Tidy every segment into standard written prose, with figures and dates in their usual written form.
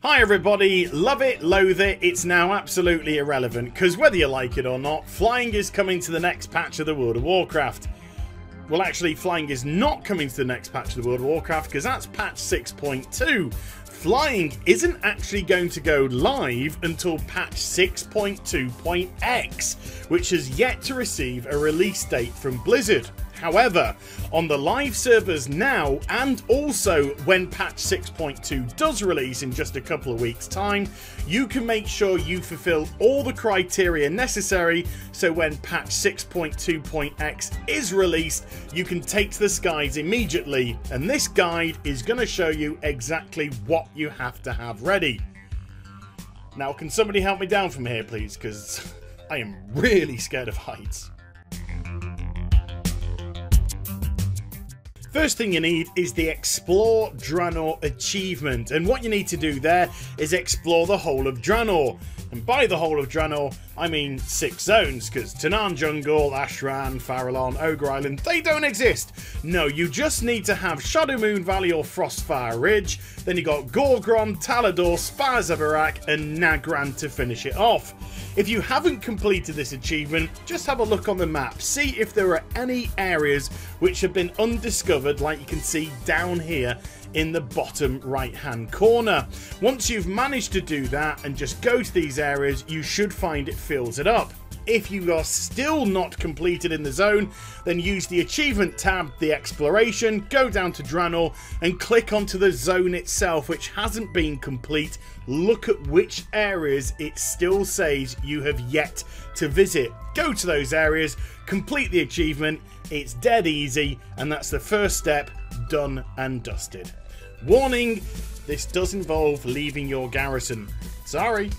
Hi everybody, love it, loathe it, it's now absolutely irrelevant, because whether you like it or not, flying is coming to the next patch of the World of Warcraft. Well, actually, flying is not coming to the next patch of the World of Warcraft, because that's patch 6.2. Flying isn't actually going to go live until patch 6.2.x, which has yet to receive a release date from Blizzard. However, on the live servers now, and also when patch 6.2 does release in just a couple of weeks' time, you can make sure you fulfill all the criteria necessary so when patch 6.2.x is released, you can take to the skies immediately. And this guide is going to show you exactly what you have to have ready. Now, can somebody help me down from here, please? Because I am really scared of heights. First thing you need is the Explore Draenor achievement, and what you need to do there is explore the whole of Draenor. And by the whole of Draenor, I mean 6 zones, because Tundra Jungle, Ashran, Farallon, Ogre Island, they don't exist. No, you just need to have Shadowmoon Valley or Frostfire Ridge, then you got Gorgron, Talador, Spires of Iraq, and Nagran to finish it off. If you haven't completed this achievement, just have a look on the map, see if there are any areas which have been undiscovered, like you can see down here in the bottom right hand corner. Once you've managed to do that and just go to these areas, you should find it fills it up. If you are still not completed in the zone, then use the achievement tab, the exploration, go down to Draenor and click onto the zone itself which hasn't been complete. Look at which areas it still says you have yet to visit. Go to those areas, complete the achievement, it's dead easy, and that's the first step done and dusted. Warning, this does involve leaving your garrison. Sorry.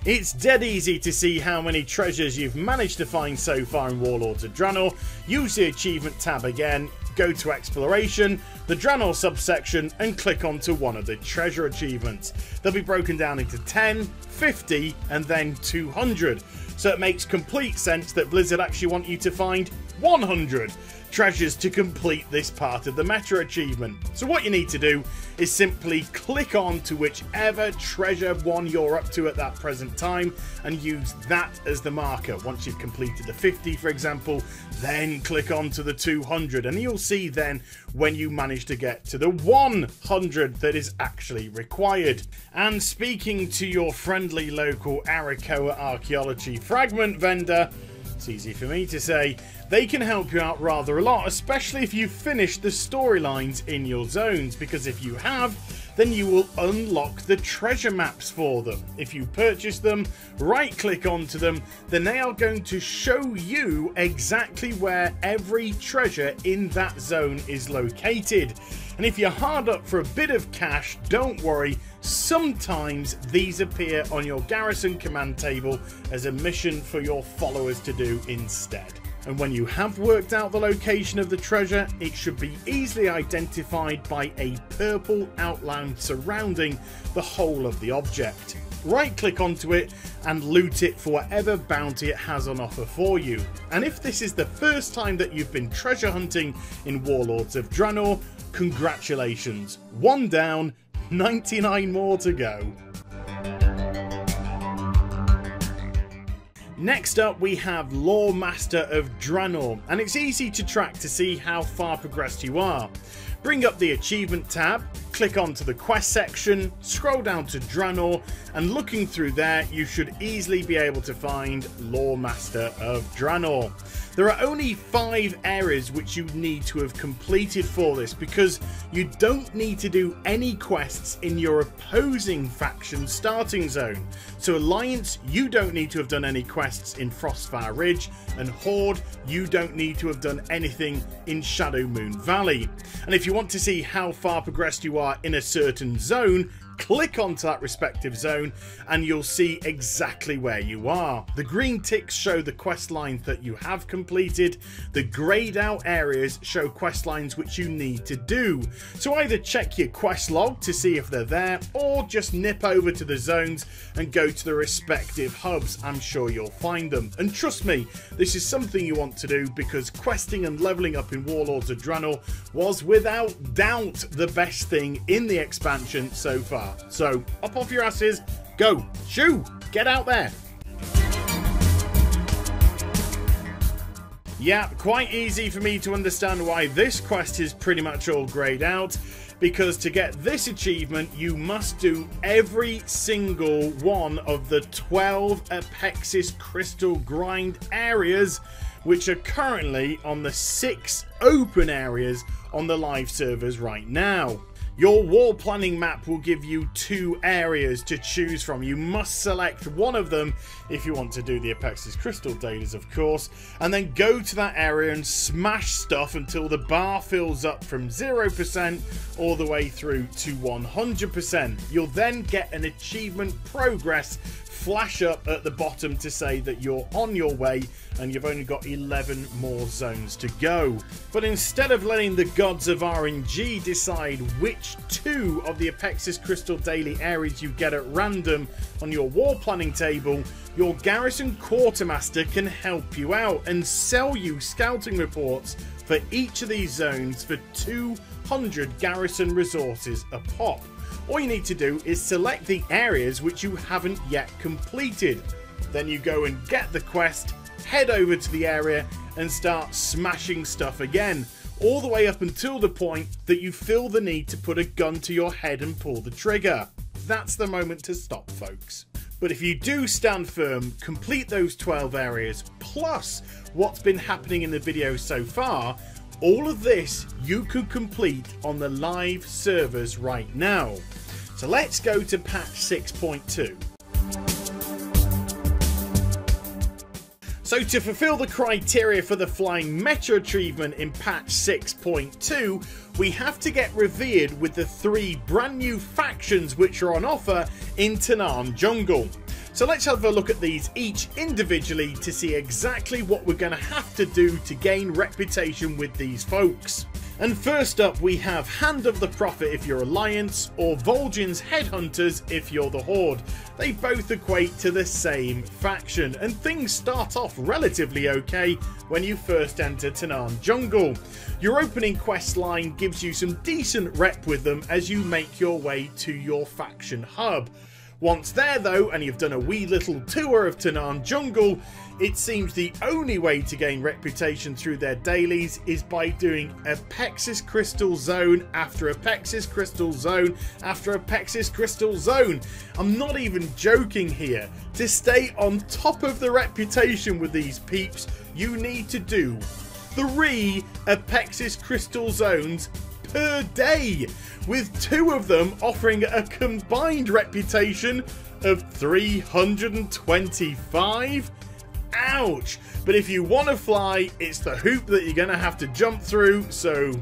It's dead easy to see how many treasures you've managed to find so far in Warlords of Draenor. Use the achievement tab again, go to exploration, the Draenor subsection, and click onto one of the treasure achievements. They'll be broken down into 10, 50 and then 200. So it makes complete sense that Blizzard actually want you to find 100 treasures to complete this part of the meta achievement. So what you need to do is simply click on to whichever treasure one you're up to at that present time and use that as the marker. Once you've completed the 50, for example, then click on to the 200 and you'll see then when you manage to get to the 100 that is actually required. And speaking to your friendly local Arakoa archaeology fragment vendor, it's easy for me to say, they can help you out rather a lot, especially if you've finished the storylines in your zones, because if you have, then you will unlock the treasure maps for them. If you purchase them, right click onto them, then they are going to show you exactly where every treasure in that zone is located. And if you're hard up for a bit of cash, don't worry, sometimes these appear on your garrison command table as a mission for your followers to do instead. And when you have worked out the location of the treasure, it should be easily identified by a purple outline surrounding the whole of the object. Right click onto it and loot it for whatever bounty it has on offer for you. And if this is the first time that you've been treasure hunting in Warlords of Draenor, congratulations. 1 down, 99 more to go. Next up we have Lore Master of Draenor, and it's easy to track to see how far progressed you are. Bring up the achievement tab, click onto the quest section, scroll down to Draenor, and looking through there you should easily be able to find Lore Master of Draenor. There are only 5 areas which you need to have completed for this, because you don't need to do any quests in your opposing faction starting zone. So Alliance, you don't need to have done any quests in Frostfire Ridge, and Horde, you don't need to have done anything in Shadowmoon Valley. And if you want to see how far progressed you are in a certain zone, click onto that respective zone and you'll see exactly where you are. The green ticks show the quest lines that you have completed. The greyed out areas show quest lines which you need to do. So either check your quest log to see if they're there, or just nip over to the zones and go to the respective hubs. I'm sure you'll find them. And trust me, this is something you want to do, because questing and leveling up in Warlords of Draenor was without doubt the best thing in the expansion so far. So up off your asses, go, shoo, get out there. Yeah, quite easy for me to understand why this quest is pretty much all greyed out, because to get this achievement you must do every single one of the 12 Apexis crystal grind areas, which are currently on the 6 open areas on the live servers right now. Your wall planning map will give you 2 areas to choose from. You must select one of them if you want to do the Apexis Crystal dailies, of course, and then go to that area and smash stuff until the bar fills up from 0% all the way through to 100%. You'll then get an achievement progress flash up at the bottom to say that you're on your way and you've only got 11 more zones to go. But instead of letting the gods of RNG decide which 2 of the Apexis Crystal daily areas you get at random on your war planning table, your garrison quartermaster can help you out and sell you scouting reports for each of these zones for 200 garrison resources a pop. All you need to do is select the areas which you haven't yet completed. Then you go and get the quest, head over to the area and start smashing stuff again, all the way up until the point that you feel the need to put a gun to your head and pull the trigger. That's the moment to stop, folks. But if you do stand firm, complete those 12 areas, plus what's been happening in the video so far, all of this you could complete on the live servers right now. So let's go to patch 6.2. So to fulfill the criteria for the Flying Mecha achievement in patch 6.2, we have to get revered with the 3 brand new factions which are on offer in Tundra Jungle. So let's have a look at these each individually to see exactly what we're going to have to do to gain reputation with these folks. And first up we have Hand of the Prophet if you're Alliance, or Vol'jin's Headhunters if you're the Horde. They both equate to the same faction, and things start off relatively okay when you first enter Tundra Jungle. Your opening quest line gives you some decent rep with them as you make your way to your faction hub. Once there though, and you've done a wee little tour of Tundra Jungle, it seems the only way to gain reputation through their dailies is by doing Apexis Crystal Zone after Apexis Crystal Zone after Apexis Crystal Zone. I'm not even joking here. To stay on top of the reputation with these peeps, you need to do 3 Apexis Crystal Zones per day, with 2 of them offering a combined reputation of 325. Ouch! But if you want to fly, it's the hoop that you're going to have to jump through, so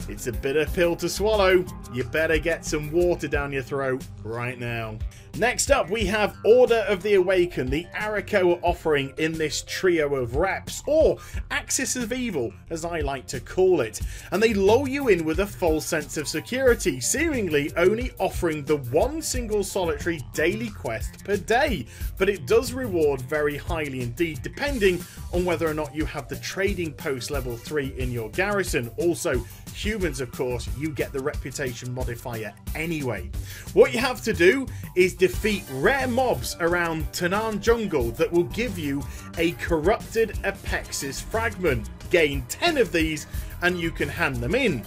it's a bitter pill to swallow. You better get some water down your throat right now. Next up we have Order of the Awakened, the Arako offering in this trio of reps, or Axis of Evil as I like to call it, and they lull you in with a false sense of security, seemingly only offering the 1 single solitary daily quest per day, but it does reward very highly indeed depending on whether or not you have the trading post level 3 in your garrison. Also humans, of course, you get the reputation modifier anyway. What you have to do is defeat rare mobs around Tundra Jungle that will give you a corrupted Apexis fragment. Gain 10 of these and you can hand them in.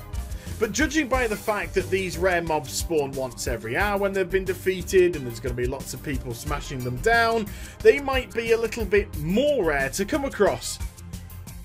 But judging by the fact that these rare mobs spawn once every hour when they've been defeated and there's going to be lots of people smashing them down, they might be a little bit more rare to come across.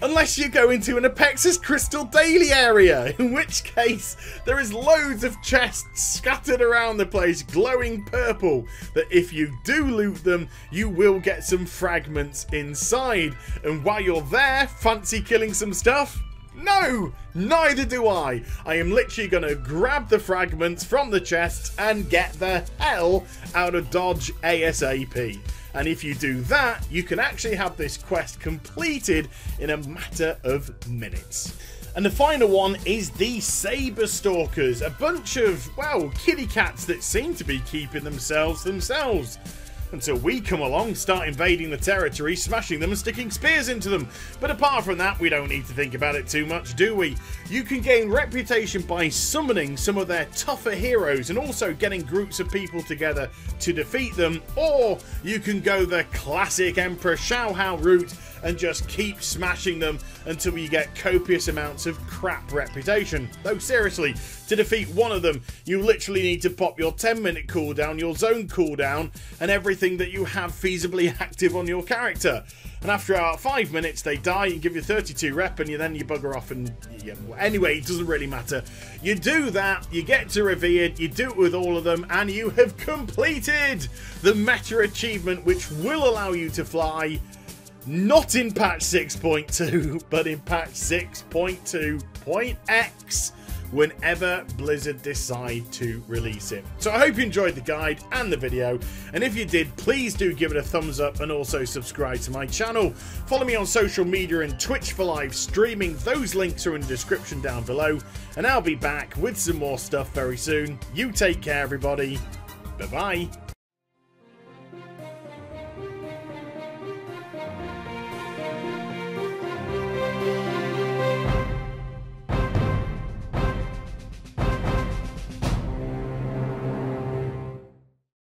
Unless you go into an Apexis Crystal Daily area, in which case there is loads of chests scattered around the place glowing purple that if you do loot them you will get some fragments inside. And while you're there, fancy killing some stuff? No, neither do I. I am literally going to grab the fragments from the chest and get the hell out of Dodge ASAP. And if you do that, you can actually have this quest completed in a matter of minutes. And the final one is the Saber Stalkers, a bunch of, well, kitty cats that seem to be keeping themselves until we come along, start invading the territory, smashing them and sticking spears into them. But apart from that, we don't need to think about it too much, do we? You can gain reputation by summoning some of their tougher heroes and also getting groups of people together to defeat them, or you can go the classic Emperor Xiaohao route and just keep smashing them until you get copious amounts of crap reputation. Though seriously, to defeat one of them, you literally need to pop your 10-minute cooldown, your zone cooldown, and everything that you have feasibly active on your character. And after about 5 minutes, they die and give you 32 rep, and then you bugger off and... Yeah, anyway, it doesn't really matter. You do that, you get to Revered, you do it with all of them, and you have completed the meta achievement, which will allow you to fly. Not in patch 6.2, but in patch 6.2.x whenever Blizzard decide to release it. So I hope you enjoyed the guide and the video, and if you did, please do give it a thumbs up and also subscribe to my channel. Follow me on social media and Twitch for live streaming. Those links are in the description down below, and I'll be back with some more stuff very soon. You take care, everybody. Bye-bye.